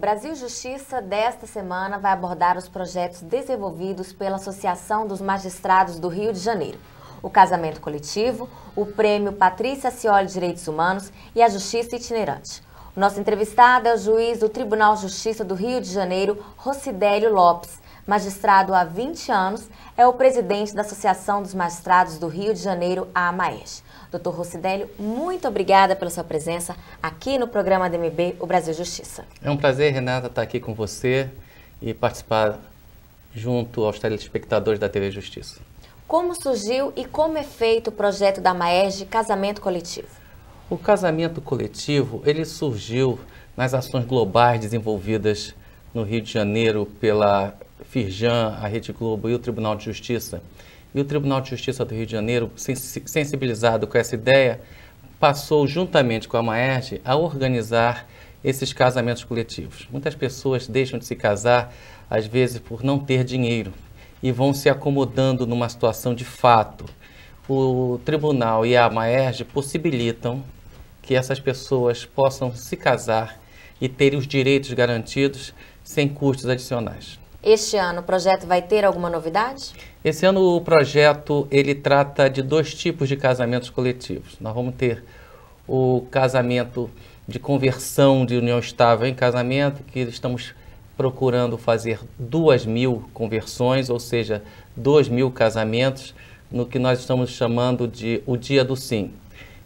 Brasil Justiça desta semana vai abordar os projetos desenvolvidos pela Associação dos Magistrados do Rio de Janeiro, o casamento coletivo, o prêmio Patrícia Scioli Direitos Humanos e a Justiça Itinerante. O nosso entrevistado é o juiz do Tribunal de Justiça do Rio de Janeiro, Rocidélio Lopes. Magistrado há 20 anos, é o presidente da Associação dos Magistrados do Rio de Janeiro, a AMAERJ. Doutor Rocidélio, muito obrigada pela sua presença aqui no programa DMB, o Brasil Justiça. É um prazer, Renata, estar aqui com você e participar junto aos telespectadores da TV Justiça. Como surgiu e como é feito o projeto da AMAERJ Casamento Coletivo? O casamento coletivo, ele surgiu nas ações globais desenvolvidas no Rio de Janeiro pela Firjan, a Rede Globo e o Tribunal de Justiça. E o Tribunal de Justiça do Rio de Janeiro, sensibilizado com essa ideia, passou juntamente com a AMAERJ a organizar esses casamentos coletivos. Muitas pessoas deixam de se casar, às vezes, por não ter dinheiro e vão se acomodando numa situação de fato. O Tribunal e a AMAERJ possibilitam que essas pessoas possam se casar e terem os direitos garantidos sem custos adicionais. Este ano o projeto vai ter alguma novidade? Esse ano o projeto ele trata de dois tipos de casamentos coletivos. Nós vamos ter o casamento de conversão de união estável em casamento, que estamos procurando fazer 2.000 conversões, ou seja, 2.000 casamentos, no que nós estamos chamando de o Dia do Sim.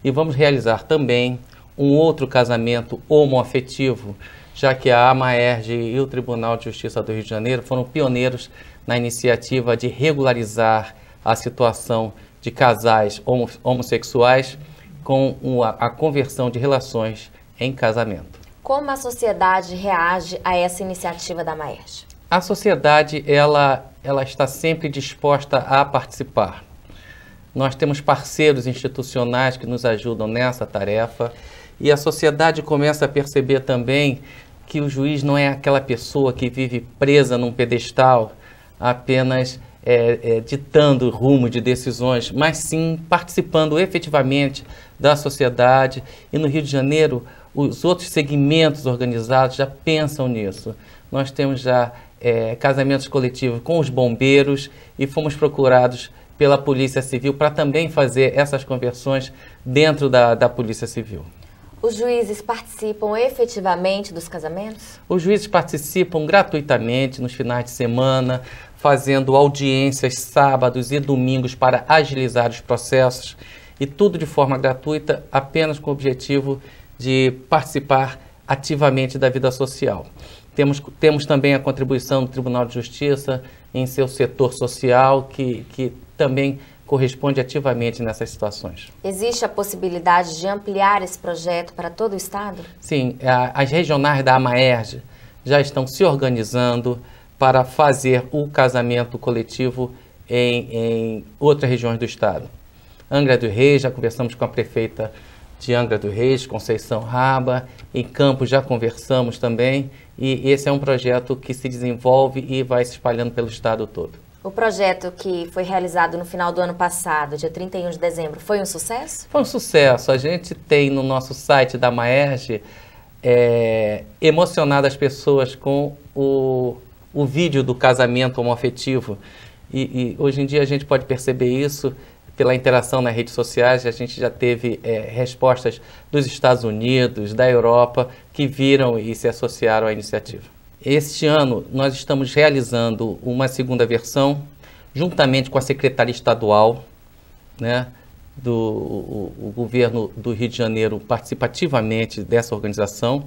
E vamos realizar também um outro casamento homoafetivo, já que a AMAERJ e o Tribunal de Justiça do Rio de Janeiro foram pioneiros na iniciativa de regularizar a situação de casais homossexuais com a conversão de relações em casamento. Como a sociedade reage a essa iniciativa da AMAERJ? A sociedade ela está sempre disposta a participar. Nós temos parceiros institucionais que nos ajudam nessa tarefa e a sociedade começa a perceber também que o juiz não é aquela pessoa que vive presa num pedestal, apenas ditando o rumo de decisões, mas sim participando efetivamente da sociedade. E no Rio de Janeiro, os outros segmentos organizados já pensam nisso. Nós temos já casamentos coletivos com os bombeiros e fomos procurados pela Polícia Civil para também fazer essas conversões dentro da Polícia Civil. Os juízes participam efetivamente dos casamentos? Os juízes participam gratuitamente nos finais de semana, fazendo audiências sábados e domingos para agilizar os processos, e tudo de forma gratuita, apenas com o objetivo de participar ativamente da vida social. Temos também a contribuição do Tribunal de Justiça em seu setor social, que também corresponde ativamente nessas situações. Existe a possibilidade de ampliar esse projeto para todo o Estado? Sim, as regionais da AMAERJ já estão se organizando para fazer o casamento coletivo em outras regiões do Estado. Angra dos Reis, já conversamos com a prefeita de Angra dos Reis, Conceição Raba, em Campos já conversamos também, e esse é um projeto que se desenvolve e vai se espalhando pelo Estado todo. O projeto que foi realizado no final do ano passado, dia 31 de dezembro, foi um sucesso? Foi um sucesso. A gente tem no nosso site da AMAERJ emocionado as pessoas com o vídeo do casamento homoafetivo. E hoje em dia a gente pode perceber isso pela interação nas redes sociais. A gente já teve respostas dos Estados Unidos, da Europa, que viram e se associaram à iniciativa. Este ano, nós estamos realizando uma segunda versão, juntamente com a Secretaria Estadual, né, o governo do Rio de Janeiro participa ativamente dessa organização.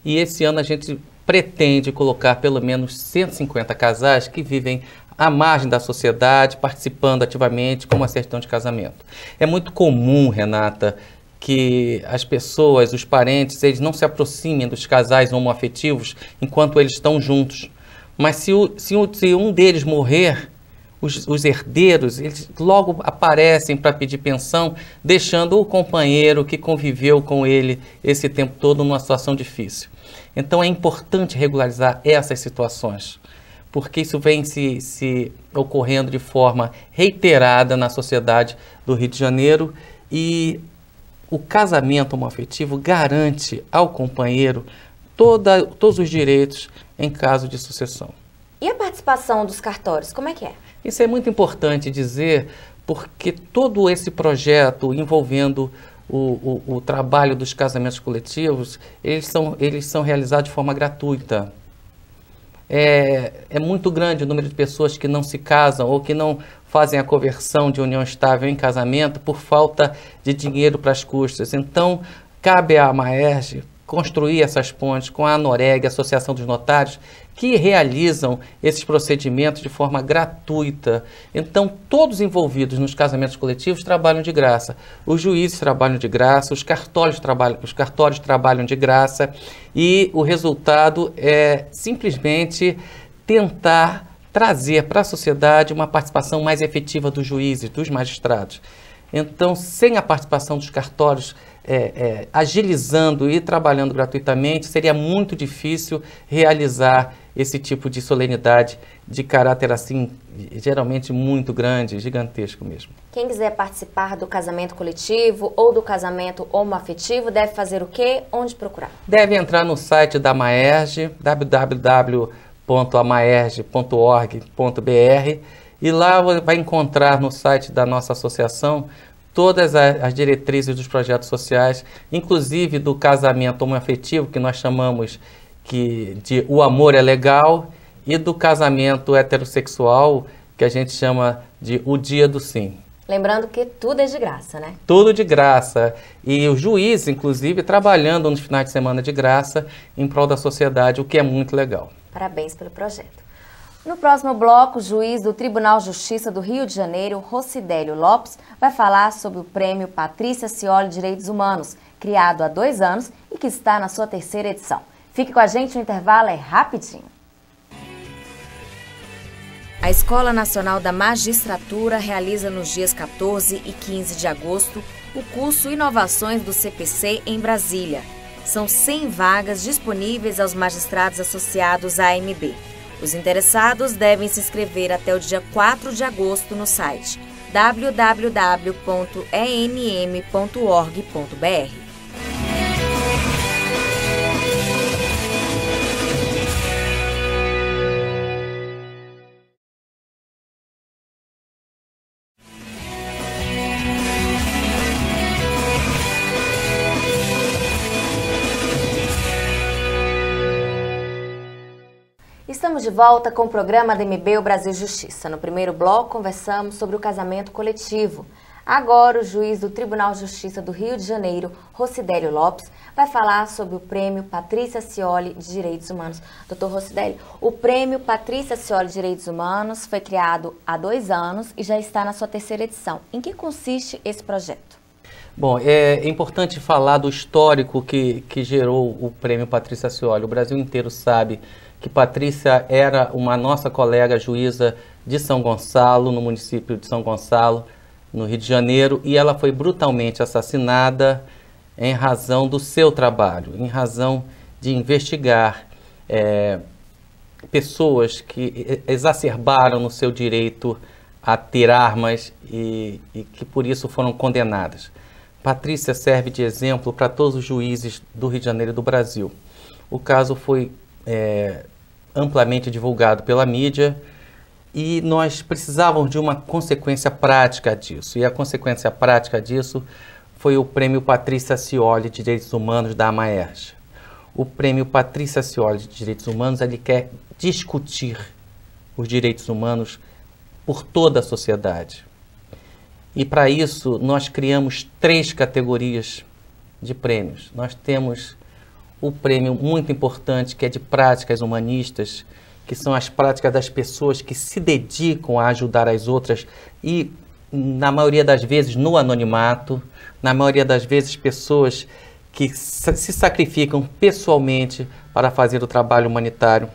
E esse ano a gente pretende colocar pelo menos 150 casais que vivem à margem da sociedade, participando ativamente com uma certidão de casamento. É muito comum, Renata, que as pessoas, os parentes, eles não se aproximem dos casais homoafetivos enquanto eles estão juntos. Mas se um deles morrer, os herdeiros, eles logo aparecem para pedir pensão, deixando o companheiro que conviveu com ele esse tempo todo numa situação difícil. Então é importante regularizar essas situações, porque isso vem se ocorrendo de forma reiterada na sociedade do Rio de Janeiro, e o casamento homoafetivo garante ao companheiro todos os direitos em caso de sucessão. E a participação dos cartórios, como é que é? Isso é muito importante dizer, porque todo esse projeto envolvendo o trabalho dos casamentos coletivos, eles são realizados de forma gratuita. É muito grande o número de pessoas que não se casam ou que não fazem a conversão de união estável em casamento por falta de dinheiro para as custas. Então, cabe à Maerj construir essas pontes com a ANOREG, a Associação dos Notários, que realizam esses procedimentos de forma gratuita. Então, todos envolvidos nos casamentos coletivos trabalham de graça. Os juízes trabalham de graça, os cartórios trabalham de graça, e o resultado é simplesmente tentar trazer para a sociedade uma participação mais efetiva dos juízes, dos magistrados. Então, sem a participação dos cartórios agilizando e trabalhando gratuitamente, seria muito difícil realizar esse tipo de solenidade de caráter assim, geralmente muito grande, gigantesco mesmo. Quem quiser participar do casamento coletivo ou do casamento homoafetivo deve fazer o quê? Onde procurar? Deve entrar no site da Maerj, www.amaerj.org.br, e lá vai encontrar no site da nossa associação todas as diretrizes dos projetos sociais, inclusive do casamento homoafetivo, que nós chamamos de O Amor é Legal, e do casamento heterossexual, que a gente chama de O Dia do Sim. Lembrando que tudo é de graça, né? Tudo de graça. E o juiz, inclusive, trabalhando nos finais de semana de graça em prol da sociedade, o que é muito legal. Parabéns pelo projeto. No próximo bloco, o juiz do Tribunal de Justiça do Rio de Janeiro, Rocidélio Lopes, vai falar sobre o prêmio Patrícia Cioli Direitos Humanos, criado há 2 anos e que está na sua 3ª edição. Fique com a gente, o intervalo é rapidinho. A Escola Nacional da Magistratura realiza nos dias 14 e 15 de agosto o curso Inovações do CPC em Brasília. São 100 vagas disponíveis aos magistrados associados à AMB. Os interessados devem se inscrever até o dia 4 de agosto no site www.enm.org.br. Estamos de volta com o programa DMB O Brasil Justiça. No primeiro bloco, conversamos sobre o casamento coletivo. Agora, o juiz do Tribunal de Justiça do Rio de Janeiro, Rocidélio Lopes, vai falar sobre o prêmio Patrícia Cioli de Direitos Humanos. Doutor Rocidélio, o prêmio Patrícia Cioli de Direitos Humanos foi criado há 2 anos e já está na sua 3ª edição. Em que consiste esse projeto? Bom, é importante falar do histórico que gerou o prêmio Patrícia Cioli. O Brasil inteiro sabe que Patrícia era uma nossa colega juíza de São Gonçalo, no município de São Gonçalo, no Rio de Janeiro, e ela foi brutalmente assassinada em razão do seu trabalho, em razão de investigar pessoas que exacerbaram no seu direito a ter armas e que por isso foram condenadas. Patrícia serve de exemplo para todos os juízes do Rio de Janeiro e do Brasil. O caso foi amplamente divulgado pela mídia e nós precisávamos de uma consequência prática disso. E a consequência prática disso foi o prêmio Patrícia Cioli de Direitos Humanos da Maerj. O prêmio Patrícia Cioli de Direitos Humanos, ele quer discutir os direitos humanos por toda a sociedade. E para isso nós criamos 3 categorias de prêmios. Nós temos o prêmio muito importante, que é de práticas humanistas, que são as práticas das pessoas que se dedicam a ajudar as outras e, na maioria das vezes, no anonimato, na maioria das vezes, pessoas que se sacrificam pessoalmente para fazer o trabalho humanitário.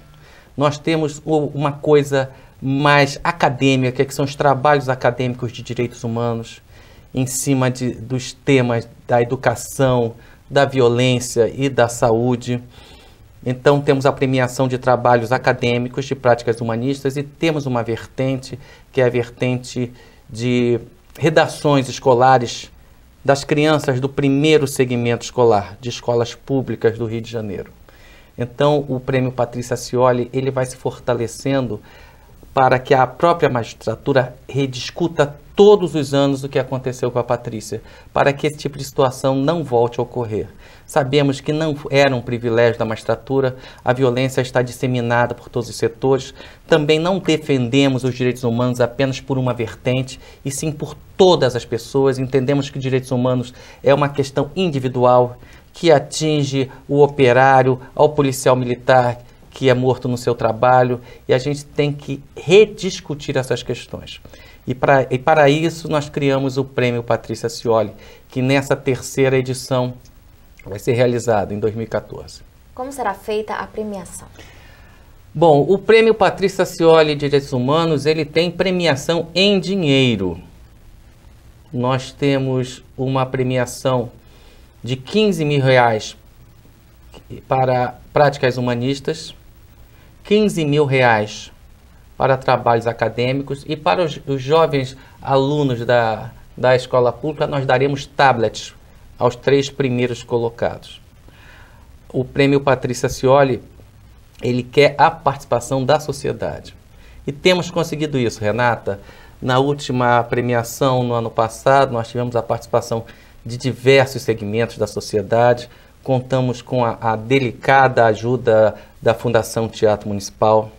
Nós temos uma coisa mais acadêmica, que são os trabalhos acadêmicos de direitos humanos, em cima dos temas da educação, da violência e da saúde. Então temos a premiação de trabalhos acadêmicos, de práticas humanistas, e temos uma vertente, que é a vertente de redações escolares das crianças do primeiro segmento escolar, de escolas públicas do Rio de Janeiro. Então, o Prêmio Patrícia Acioli, ele vai se fortalecendo para que a própria magistratura rediscuta todos os anos o que aconteceu com a Patrícia, para que esse tipo de situação não volte a ocorrer. Sabemos que não era um privilégio da magistratura, a violência está disseminada por todos os setores, também não defendemos os direitos humanos apenas por uma vertente, e sim por todas as pessoas. Entendemos que direitos humanos é uma questão individual, que atinge o operário, ao policial militar que é morto no seu trabalho, e a gente tem que rediscutir essas questões. E para isso nós criamos o Prêmio Patrícia Acioli, que nessa terceira edição vai ser realizado em 2014. Como será feita a premiação? Bom, o Prêmio Patrícia Acioli de Direitos Humanos, ele tem premiação em dinheiro. Nós temos uma premiação de R$15 mil para práticas humanistas, R$15 mil para trabalhos acadêmicos, e para os jovens alunos da escola pública nós daremos tablets aos 3 primeiros colocados. O Prêmio Patrícia Acioli, ele quer a participação da sociedade. E temos conseguido isso, Renata. Na última premiação, no ano passado, nós tivemos a participação de diversos segmentos da sociedade. Contamos com a delicada ajuda da Fundação Teatro Municipal.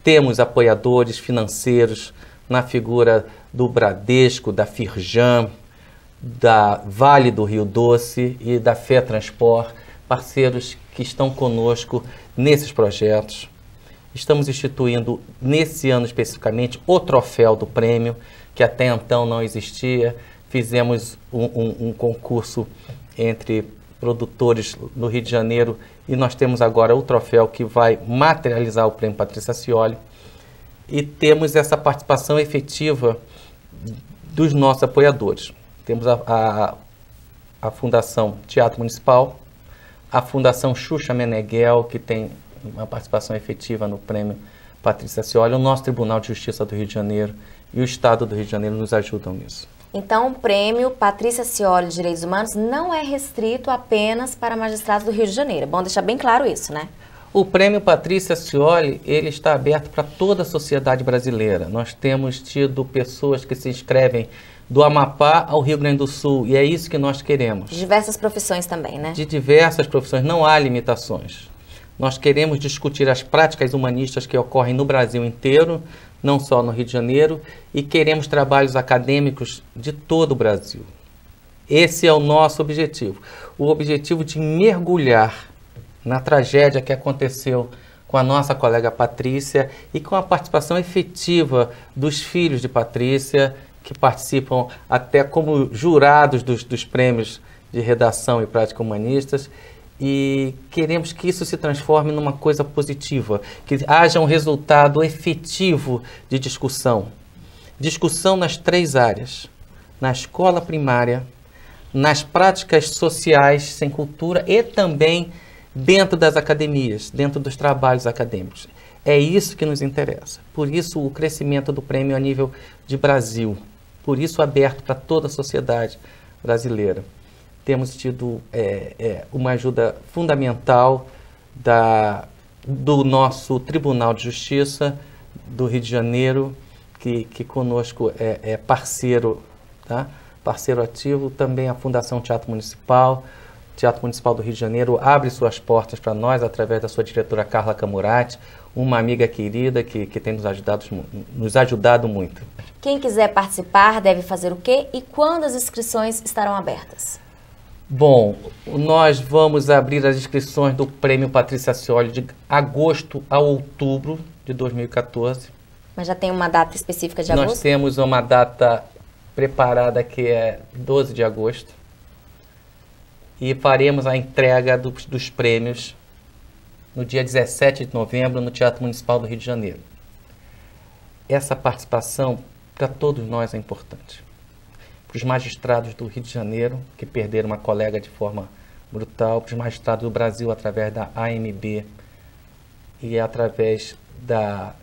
Temos apoiadores financeiros na figura do Bradesco, da Firjan, da Vale do Rio Doce e da Fé Transport, parceiros que estão conosco nesses projetos. Estamos instituindo, nesse ano especificamente, o troféu do prêmio, que até então não existia. Fizemos um concurso entre produtores no Rio de Janeiro e nós temos agora o troféu que vai materializar o Prêmio Patrícia Acioli. E temos essa participação efetiva dos nossos apoiadores. Temos a Fundação Teatro Municipal, a Fundação Xuxa Meneghel, que tem uma participação efetiva no Prêmio Patrícia Acioli, o nosso Tribunal de Justiça do Rio de Janeiro e o Estado do Rio de Janeiro nos ajudam nisso. Então, o Prêmio Patrícia Acioli de Direitos Humanos não é restrito apenas para magistrados do Rio de Janeiro. É bom deixar bem claro isso, né? O Prêmio Patrícia Acioli, ele está aberto para toda a sociedade brasileira. Nós temos tido pessoas que se inscrevem do Amapá ao Rio Grande do Sul, e é isso que nós queremos. De diversas profissões também, né? De diversas profissões, não há limitações. Nós queremos discutir as práticas humanistas que ocorrem no Brasil inteiro, não só no Rio de Janeiro, e queremos trabalhos acadêmicos de todo o Brasil. Esse é o nosso objetivo. O objetivo de mergulhar na tragédia que aconteceu com a nossa colega Patrícia e com a participação efetiva dos filhos de Patrícia, que participam até como jurados dos prêmios de redação e prática humanistas, e queremos que isso se transforme numa coisa positiva, que haja um resultado efetivo de discussão. Discussão nas 3 áreas: na escola primária, nas práticas sociais sem cultura e também dentro das academias, dentro dos trabalhos acadêmicos. É isso que nos interessa. Por isso o crescimento do prêmio a nível de Brasil. Por isso aberto para toda a sociedade brasileira. Temos tido uma ajuda fundamental do nosso Tribunal de Justiça do Rio de Janeiro, que conosco é parceiro, tá? Parceiro ativo. Também a Fundação Teatro Municipal. Teatro Municipal do Rio de Janeiro abre suas portas para nós através da sua diretora Carla Camurati, uma amiga querida que tem nos ajudado muito. Quem quiser participar deve fazer o quê e quando as inscrições estarão abertas? Bom, nós vamos abrir as inscrições do Prêmio Patrícia Acioli de agosto a outubro de 2014. Mas já tem uma data específica de agosto? Nós temos uma data preparada que é 12 de agosto. E faremos a entrega dos prêmios no dia 17 de novembro no Teatro Municipal do Rio de Janeiro. Essa participação para todos nós é importante. Para os magistrados do Rio de Janeiro, que perderam uma colega de forma brutal, para os magistrados do Brasil através da AMB e através da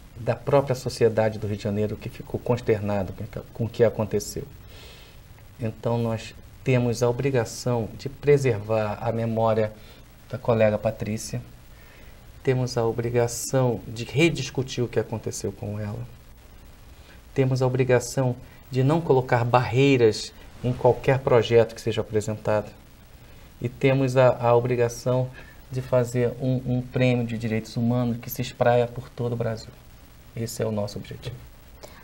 própria sociedade do Rio de Janeiro, que ficou consternado com o que aconteceu. Então nós temos a obrigação de preservar a memória da colega Patrícia temos a obrigação de rediscutir o que aconteceu com ela. Temos a obrigação de não colocar barreiras em qualquer projeto que seja apresentado. E temos a obrigação de fazer um prêmio de direitos humanos que se espraia por todo o Brasil. Esse é o nosso objetivo.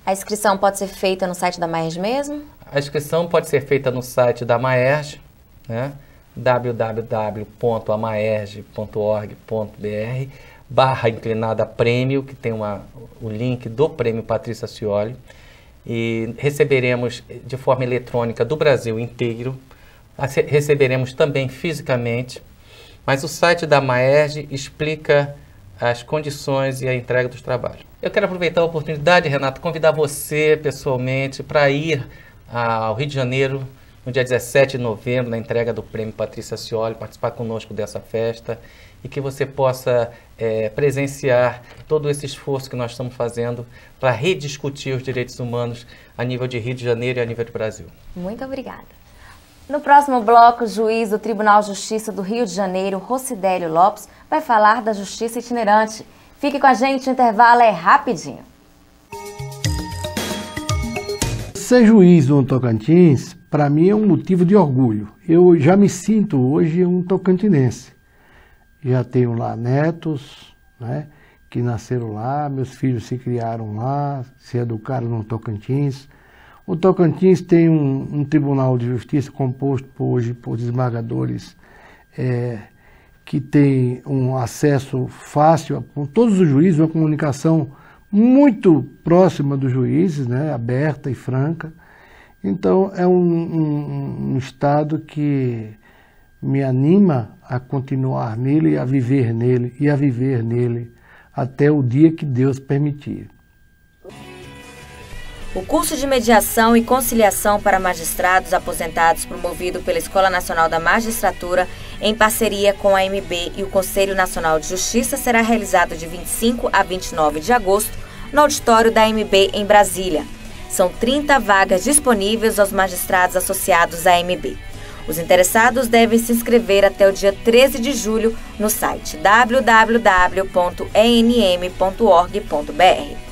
A inscrição pode ser feita no site da Maerj mesmo? A inscrição pode ser feita no site da Maerj, né? www.amaerj.org.br/prêmio, que tem o link do Prêmio Patrícia Scioli, e receberemos de forma eletrônica do Brasil inteiro, receberemos também fisicamente, mas o site da Maerj explica as condições e a entrega dos trabalhos. Eu quero aproveitar a oportunidade, Renato, convidar você pessoalmente para ir ao Rio de Janeiro no dia 17 de novembro, na entrega do Prêmio Patrícia Scioli, participar conosco dessa festa e que você possa presenciar todo esse esforço que nós estamos fazendo para rediscutir os direitos humanos a nível de Rio de Janeiro e a nível do Brasil. Muito obrigada. No próximo bloco, o juiz do Tribunal de Justiça do Rio de Janeiro, Rocidélio Lopes, vai falar da justiça itinerante. Fique com a gente, o intervalo é rapidinho. Ser juiz no Tocantins, para mim, é um motivo de orgulho. Eu já me sinto hoje um tocantinense. Já tenho lá netos, né, que nasceram lá, meus filhos se criaram lá, se educaram no Tocantins. O Tocantins tem um tribunal de justiça composto hoje por desembargadores que tem um acesso fácil com todos os juízes, uma comunicação muito próxima dos juízes, né, aberta e franca. Então, é um estado que me anima a continuar nele e a viver nele até o dia que Deus permitir. O curso de mediação e conciliação para magistrados aposentados promovido pela Escola Nacional da Magistratura em parceria com a AMB e o Conselho Nacional de Justiça será realizado de 25 a 29 de agosto no auditório da AMB em Brasília. São 30 vagas disponíveis aos magistrados associados à AMB. Os interessados devem se inscrever até o dia 13 de julho no site www.enm.org.br.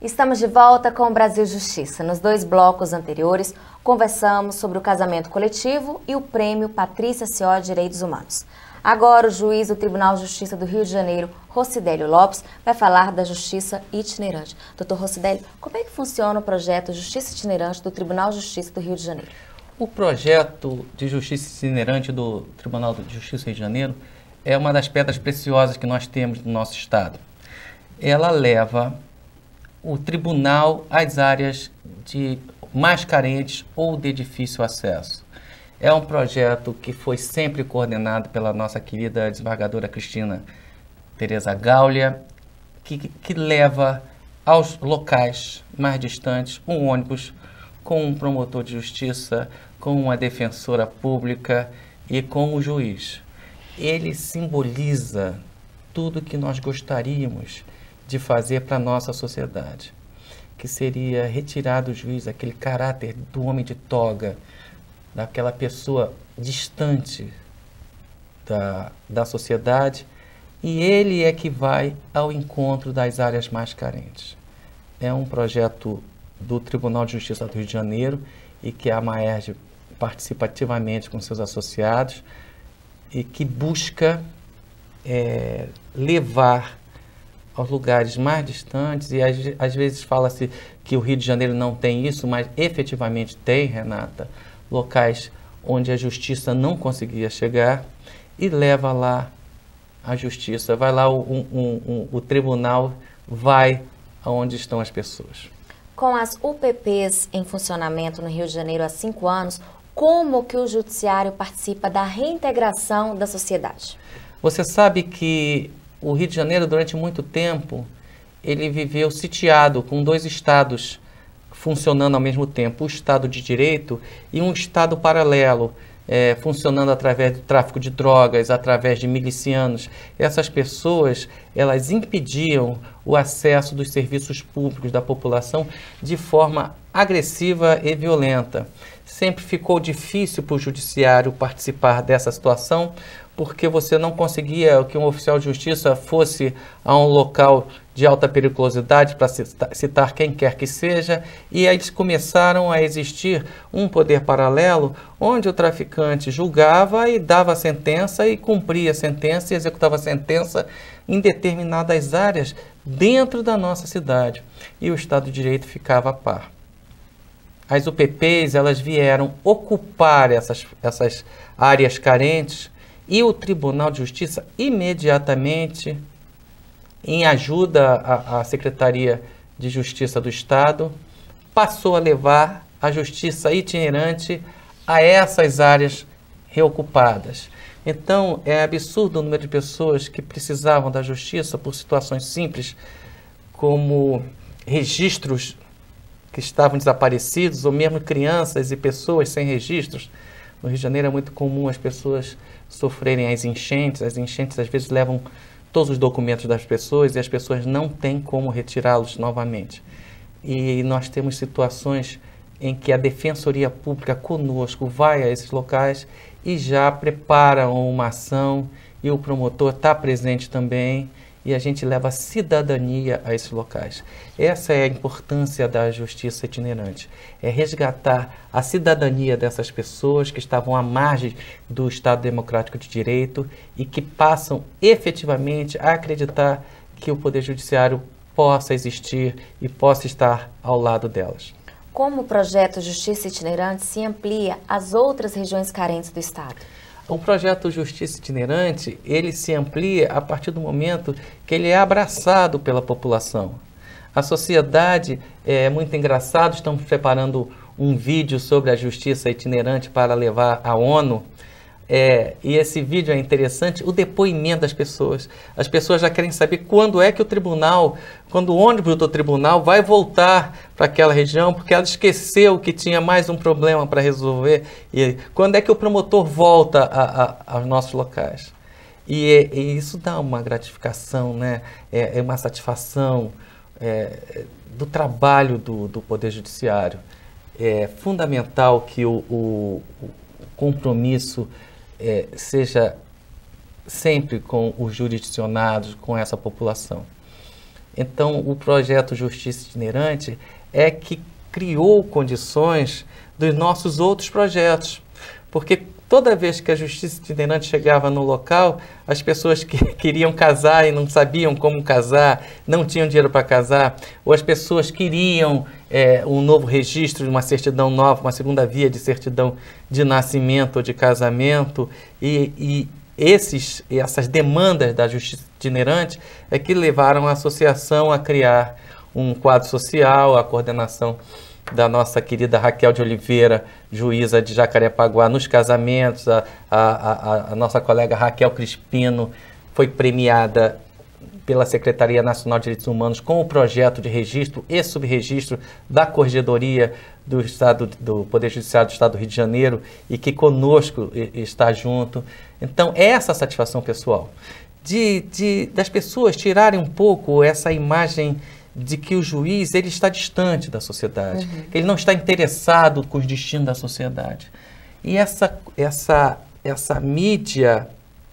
Estamos de volta com o Brasil Justiça. Nos 2 blocos anteriores, conversamos sobre o casamento coletivo e o prêmio Patrícia Scioli de Direitos Humanos. Agora, o juiz do Tribunal de Justiça do Rio de Janeiro, Rocidélio Lopes, vai falar da justiça itinerante. Doutor Rocidélio, como é que funciona o projeto Justiça Itinerante do Tribunal de Justiça do Rio de Janeiro? O projeto de justiça itinerante do Tribunal de Justiça do Rio de Janeiro é uma das pedras preciosas que nós temos no nosso estado. Ela leva o tribunal às áreas mais carentes ou de difícil acesso. É um projeto que foi sempre coordenado pela nossa querida desembargadora Cristina Tereza Gaulia, que leva aos locais mais distantes um ônibus com um promotor de justiça, com uma defensora pública e com o juiz. Ele simboliza tudo que nós gostaríamos de fazer para a nossa sociedade, que seria retirar do juiz aquele caráter do homem de toga, daquela pessoa distante da sociedade, e ele é que vai ao encontro das áreas mais carentes. É um projeto do Tribunal de Justiça do Rio de Janeiro e que a Maerj participa ativamente com seus associados e que busca levar aos lugares mais distantes, e às vezes fala-se que o Rio de Janeiro não tem isso, mas efetivamente tem, Renata, locais onde a justiça não conseguia chegar, e leva lá a justiça, vai lá o tribunal, vai aonde estão as pessoas. Com as UPPs em funcionamento no Rio de Janeiro há 5 anos, como que o judiciário participa da reintegração da sociedade? Você sabe que o Rio de Janeiro, durante muito tempo, ele viveu sitiado com 2 estados funcionando ao mesmo tempo, o Estado de Direito e um Estado paralelo, funcionando através do tráfico de drogas, através de milicianos. Essas pessoas, elas impediam o acesso dos serviços públicos da população de forma agressiva e violenta. Sempre ficou difícil para o judiciário participar dessa situação, porque você não conseguia que um oficial de justiça fosse a um local de alta periculosidade, para citar quem quer que seja, e aí eles começaram a existir um poder paralelo, onde o traficante julgava e dava a sentença e cumpria a sentença e executava a sentença em determinadas áreas dentro da nossa cidade, e o Estado de Direito ficava a par. As UPPs, elas vieram ocupar essas áreas carentes, e o Tribunal de Justiça, imediatamente, em ajuda à Secretaria de Justiça do Estado, passou a levar a justiça itinerante a essas áreas reocupadas. Então, é absurdo o número de pessoas que precisavam da justiça por situações simples, como registros que estavam desaparecidos, ou mesmo crianças e pessoas sem registros. No Rio de Janeiro é muito comum as pessoas sofrerem as enchentes às vezes levam todos os documentos das pessoas e as pessoas não têm como retirá-los novamente. E nós temos situações em que a Defensoria Pública conosco vai a esses locais e já prepara uma ação e o promotor está presente também e a gente leva a cidadania a esses locais. Essa é a importância da justiça itinerante, é resgatar a cidadania dessas pessoas que estavam à margem do Estado Democrático de Direito e que passam efetivamente a acreditar que o Poder Judiciário possa existir e possa estar ao lado delas. Como o projeto Justiça Itinerante se amplia às outras regiões carentes do Estado? O projeto Justiça Itinerante, ele se amplia a partir do momento que ele é abraçado pela população. A sociedade é muito engraçado, estamos preparando um vídeo sobre a Justiça Itinerante para levar à ONU, e esse vídeo é interessante, o depoimento das pessoas. As pessoas já querem saber quando é que o tribunal, quando o ônibus do tribunal vai voltar para aquela região, porque ela esqueceu que tinha mais um problema para resolver. E quando é que o promotor volta aos nossos locais? E isso dá uma gratificação, né? É uma satisfação do trabalho do Poder Judiciário. É fundamental que o compromisso seja sempre com os jurisdicionados, com essa população. Então, o projeto Justiça Itinerante é que criou condições dos nossos outros projetos, porque toda vez que a Justiça Itinerante chegava no local, as pessoas que queriam casar e não sabiam como casar, não tinham dinheiro para casar, ou as pessoas queriam um novo registro, uma certidão nova, uma segunda via de certidão de nascimento ou de casamento, e essas demandas da Justiça Itinerante é que levaram a associação a criar um quadro social, a coordenação da nossa querida Raquel de Oliveira, juíza de Jacarepaguá, nos casamentos. A nossa colega Raquel Crispino foi premiada pela Secretaria Nacional de Direitos Humanos com o projeto de registro e subregistro da Corregedoria do Poder Judiciário do Estado do Rio de Janeiro e que conosco está junto. Então, essa satisfação pessoal das pessoas tirarem um pouco essa imagem de que o juiz ele está distante da sociedade, que ele não está interessado com os destinos da sociedade. E essa mídia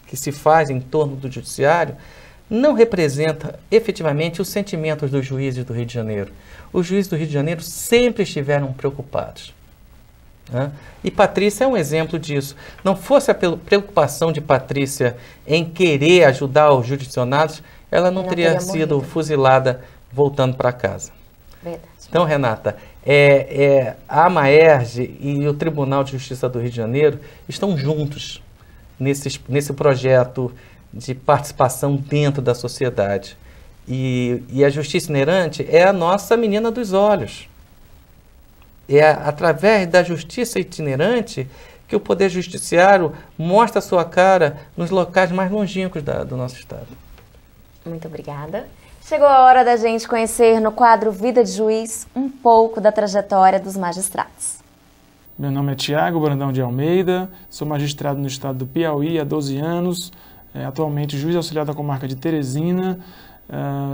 que se faz em torno do judiciário não representa efetivamente os sentimentos dos juízes do Rio de Janeiro. Os juízes do Rio de Janeiro sempre estiveram preocupados. E Patrícia é um exemplo disso. Não fosse a preocupação de Patrícia em querer ajudar os jurisdicionados, ela não teria sido fuzilada voltando para casa. Verdade. Então, Renata, a AMAERJ e o Tribunal de Justiça do Rio de Janeiro estão juntos nesse projeto de participação dentro da sociedade. E a Justiça Itinerante é a nossa menina dos olhos. É através da Justiça Itinerante que o Poder Judiciário mostra a sua cara nos locais mais longínquos do nosso Estado. Muito obrigada. Chegou a hora da gente conhecer no quadro Vida de Juiz um pouco da trajetória dos magistrados. Meu nome é Tiago Brandão de Almeida, sou magistrado no estado do Piauí há 12 anos, atualmente juiz auxiliar da comarca de Teresina.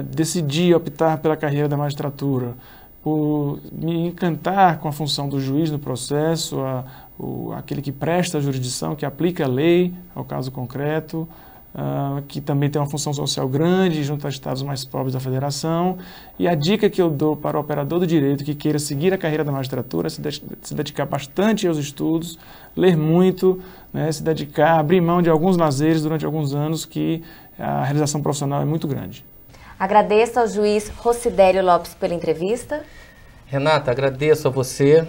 Decidi optar pela carreira da magistratura por me encantar com a função do juiz no processo, aquele que presta a jurisdição, que aplica a lei ao caso concreto, que também tem uma função social grande junto aos estados mais pobres da federação. E a dica que eu dou para o operador do direito que queira seguir a carreira da magistratura é se dedicar bastante aos estudos, ler muito, né, se dedicar, abrir mão de alguns lazeres durante alguns anos, que a realização profissional é muito grande. Agradeço ao juiz Rocidério Lopes pela entrevista. Renata, agradeço a você.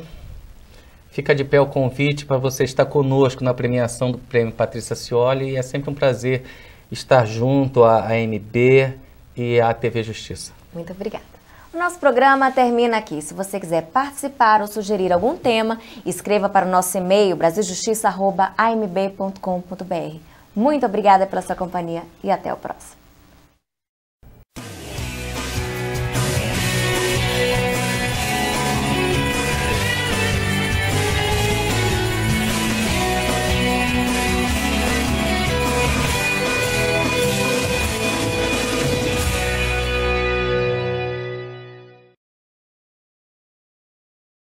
Fica de pé o convite para você estar conosco na premiação do Prêmio Patrícia Scioli, e é sempre um prazer estar junto à AMB e à TV Justiça. Muito obrigada. O nosso programa termina aqui. Se você quiser participar ou sugerir algum tema, escreva para o nosso e-mail brasiljustiça@amb.com.br. Muito obrigada pela sua companhia e até o próximo.